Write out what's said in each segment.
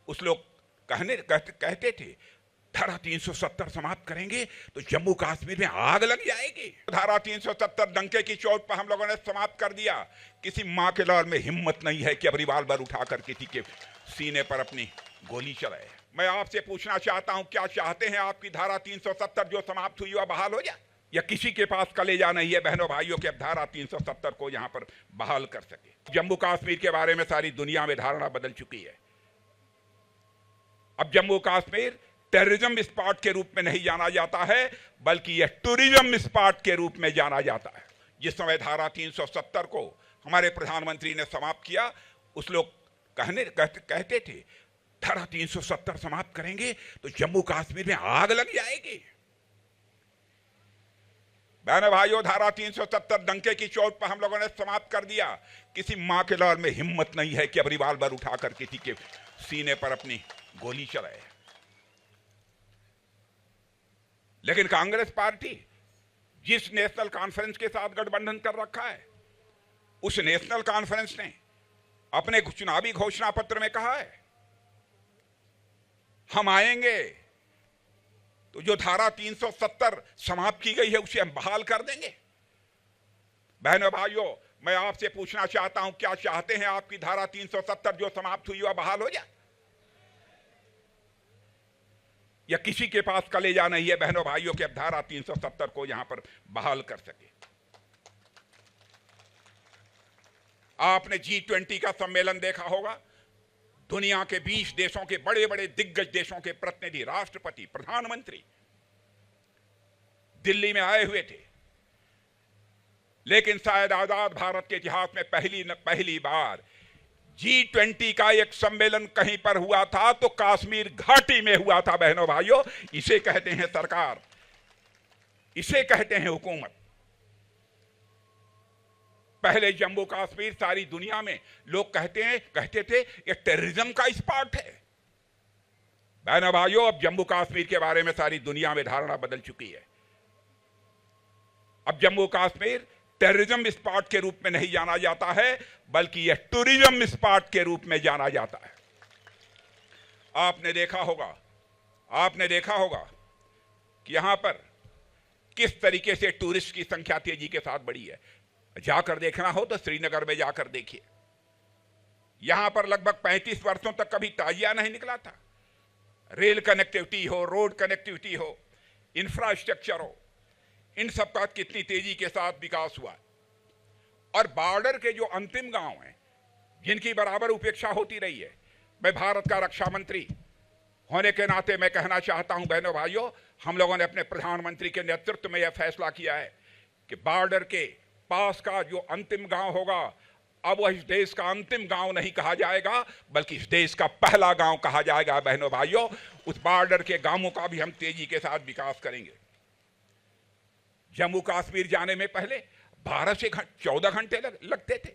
उस लोग कहते थे धारा 370 समाप्त करेंगे तो जम्मू कश्मीर में आग लग जाएगी। धारा 370 डंके की चोट पर हम लोगों ने समाप्त कर दिया। किसी मां के लाल में हिम्मत नहीं है कि अब रिवाल्वर उठाकर किसी के सीने पर अपनी गोली चलाए। मैं आपसे पूछना चाहता हूं, क्या चाहते हैं आपकी धारा 370 जो समाप्त हुई वह बहाल हो जाए, या किसी के पास कलेजा नहीं है बहनों भाइयों के अब धारा 370 को यहां पर बहाल कर सके। जम्मू कश्मीर के बारे में सारी दुनिया में धारणा बदल चुकी है। अब जम्मू कश्मीर टेररिज्म स्पॉट के रूप में नहीं जाना जाता है, बल्कि यह टूरिज्म स्पॉट के रूप में जाना जाता है। जिस समय धारा 370 को हमारे प्रधानमंत्री ने समाप्त किया, उस लोग कहते थे धारा 370 समाप्त करेंगे तो जम्मू कश्मीर में आग लग जाएगी। बहनों भाइयों, धारा 370 डंके की चोट पर हम लोगों ने समाप्त कर दिया। किसी मां के लाल में हिम्मत नहीं है कि अब रिवाल्वर उठाकर किसी के सीने पर अपनी गोली चलाए। लेकिन कांग्रेस पार्टी जिस नेशनल कॉन्फ्रेंस के साथ गठबंधन कर रखा है, उस नेशनल कॉन्फ्रेंस ने अपने चुनावी घोषणा पत्र में कहा है हम आएंगे तो जो धारा 370 समाप्त की गई है उसे हम बहाल कर देंगे। बहनों भाइयों, मैं आपसे पूछना चाहता हूं, क्या चाहते हैं आपकी धारा 370 जो समाप्त हुई वह बहाल हो जाए, या किसी के पास कलेजा नहीं है बहनों भाइयों के अब धारा 370 को यहां पर बहाल कर सके। आपने G20 का सम्मेलन देखा होगा। दुनिया के 20 देशों के बड़े बड़े दिग्गज देशों के प्रतिनिधि, राष्ट्रपति, प्रधानमंत्री दिल्ली में आए हुए थे। लेकिन शायद आजाद भारत के इतिहास में पहली बार G20 का एक सम्मेलन कहीं पर हुआ था तो कश्मीर घाटी में हुआ था। बहनों भाइयों, इसे कहते हैं सरकार, इसे कहते हैं हुकूमत। पहले जम्मू कश्मीर सारी दुनिया में लोग कहते थे ये टेररिज्म का स्पॉट है। बहनों भाइयों, अब जम्मू कश्मीर के बारे में सारी दुनिया में धारणा बदल चुकी है। अब जम्मू कश्मीर टेररिज्म स्पॉट के रूप में नहीं जाना जाता है, बल्कि यह टूरिज्म स्पॉट के रूप में जाना जाता है। आपने देखा होगा कि यहां पर किस तरीके से टूरिस्ट की संख्या तेजी के साथ बढ़ी है। जाकर देखना हो तो श्रीनगर में जाकर देखिए। यहां पर लगभग 35 वर्षों तक कभी ताजिया नहीं निकला था। रेल कनेक्टिविटी हो, रोड कनेक्टिविटी हो, इंफ्रास्ट्रक्चर हो, इन सब का कितनी तेजी के साथ विकास हुआ। और बॉर्डर के जो अंतिम गांव हैं जिनकी बराबर उपेक्षा होती रही है, मैं भारत का रक्षा मंत्री होने के नाते मैं कहना चाहता हूं बहनों भाइयों, हम लोगों ने अपने प्रधानमंत्री के नेतृत्व में यह फैसला किया है कि बॉर्डर के पास का जो अंतिम गांव होगा, अब वह इस देश का अंतिम गांव नहीं कहा जाएगा, बल्कि इस देश का पहला गांव कहा जाएगा। बहनों भाइयों, उस बॉर्डर के गांवों का भी हम तेजी के साथ विकास करेंगे। जम्मू कश्मीर जाने में पहले 12 से 14 घंटे लगते थे।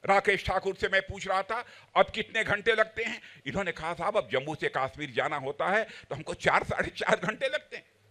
राकेश ठाकुर से मैं पूछ रहा था अब कितने घंटे लगते हैं। इन्होंने कहा साहब अब जम्मू से कश्मीर जाना होता है तो हमको 4 साढ़े 4 घंटे लगते हैं।